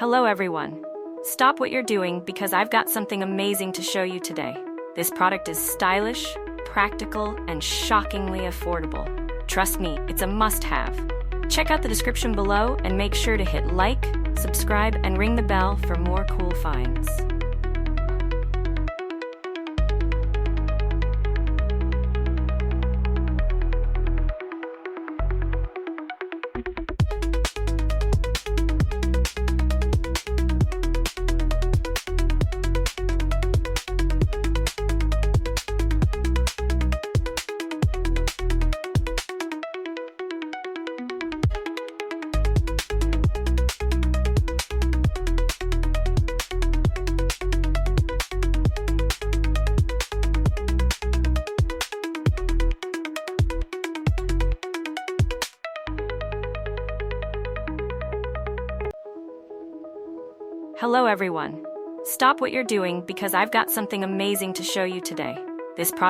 Hello everyone. Stop what you're doing because I've got something amazing to show you today. This product is stylish, practical, and shockingly affordable. Trust me, it's a must-have. Check out the description below and make sure to hit like, subscribe, and ring the bell for more cool finds. Hello everyone. Stop what you're doing because I've got something amazing to show you today. This product